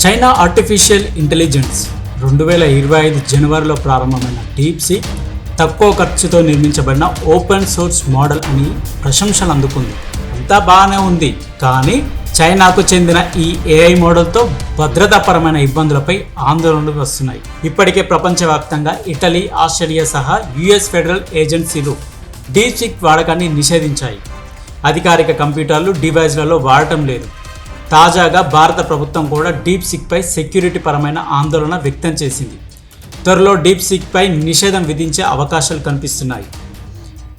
China artificial intelligence 2025 జనవరిలో ప్రారంభమైన DeepSeek తక్కువ ఖర్చుతో నిర్మించబడిన ఓపెన్ సోర్స్ మోడల్ అని ప్రశంసలు అందుకుంది. అంతా బాగానే ఉంది, కానీ చైనాకు చెందిన ఈ ఏఐ మోడల్తో భద్రతాపరమైన ఇబ్బందులపై ఆందోళనలు వస్తున్నాయి. ఇప్పటికే ప్రపంచవ్యాప్తంగా ఇటలీ, ఆస్ట్రేలియా సహా యుఎస్ ఫెడరల్ ఏజెన్సీలు డీప్సీక్ వాడకాన్ని నిషేధించాయి. అధికారిక కంప్యూటర్లు, డివైజ్లలో వాడటం లేదు. తాజాగా భారత ప్రభుత్వం కూడా డీప్సీక్పై సెక్యూరిటీ పరమైన ఆందోళన వ్యక్తం చేసింది. త్వరలో డీప్సీక్పై నిషేధం విధించే అవకాశాలు కనిపిస్తున్నాయి.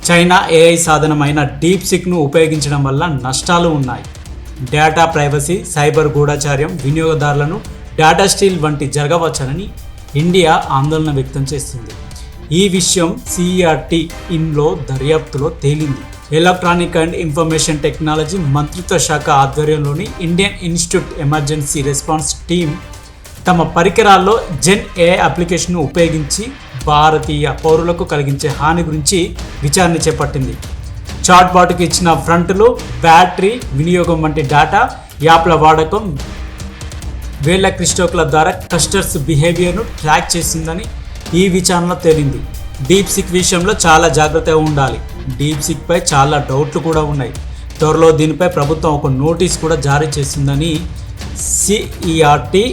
చైనా ఏఐ సాధనమైన డీప్సీక్ను ఉపయోగించడం వల్ల నష్టాలు ఉన్నాయి. డేటా ప్రైవసీ, సైబర్ గూఢచార్యం, వినియోగదారులను డేటా స్టీల్ వంటి జరగవచ్చని ఇండియా ఆందోళన వ్యక్తం చేస్తుంది. ఈ విషయం సిఈఆర్టీ ఇన్లో దర్యాప్తులో తేలింది. ఎలక్ట్రానిక్ అండ్ ఇన్ఫర్మేషన్ టెక్నాలజీ మంత్రిత్వ శాఖ ఆధ్వర్యంలోని Indian institute emergency response team తమ పరికరాల్లో జెన్ ఏఐ అప్లికేషన్ను ఉపయోగించి భారతీయ పౌరులకు కలిగించే హాని గురించి విచారణ చేపట్టింది. చాట్బాట్కి ఇచ్చిన ఫ్రంట్లు, బ్యాటరీ వినియోగం వంటి డేటా, యాప్ల వాడకం, వేళ్ల క్లిస్టోక్ల ద్వారా కస్టమర్స్ బిహేవియర్ను ట్రాక్ చేసిందని ఈ విచారణలో తేలింది. డీప్సీక్ విషయంలో చాలా జాగ్రత్తగా ఉండాలి. డీప్సీక్పై చాలా డౌట్లు కూడా ఉన్నాయి. త్వరలో దీనిపై ప్రభుత్వం ఒక నోటీస్ కూడా జారీ చేసిందని సిఈఆర్టీ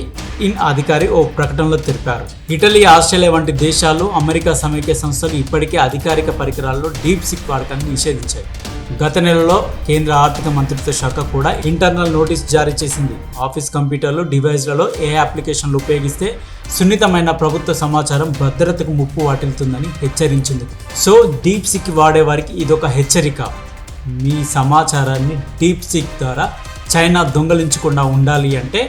ఇన్ అధికారి ఓ ప్రకటనలో తెలిపారు. ఇటలీ, ఆస్ట్రేలియా వంటి దేశాలు, అమెరికా సమైక్య సంస్థలు ఇప్పటికే అధికారిక పరికరాల్లో డీప్సీక్ వాడకాన్ని నిషేధించాయి. గత నెలలో కేంద్ర ఆర్థిక మంత్రిత్వ శాఖ కూడా ఇంటర్నల్ నోటీస్ జారీ చేసింది. ఆఫీస్ కంప్యూటర్లు, డివైజ్లలో ఏ అప్లికేషన్లు ఉపయోగిస్తే సున్నితమైన ప్రభుత్వ సమాచారం భద్రతకు ముప్పు వాటిల్తుందని హెచ్చరించింది. సో డీప్సీక్ వాడే వారికి ఇదొక హెచ్చరిక. మీ సమాచారాన్ని డీప్సీక్ ద్వారా చైనా దొంగలించకుండా ఉండాలి అంటే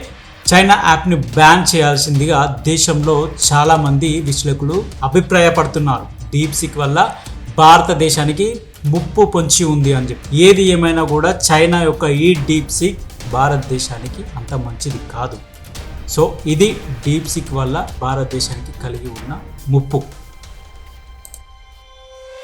చైనా యాప్ని బ్యాన్ చేయాల్సిందిగా దేశంలో చాలామంది విశ్లేషకులు అభిప్రాయపడుతున్నారు. డీప్సీక్ వల్ల భారతదేశానికి ముప్పు పొంచి ఉంది అని చెప్పి. ఏది ఏమైనా కూడా చైనా యొక్క ఈ డీప్సీక్ భారతదేశానికి అంత మంచిది కాదు. సో ఇది డీప్సీక్ వల్ల భారతదేశానికి కలిగి ఉన్న ముప్పు.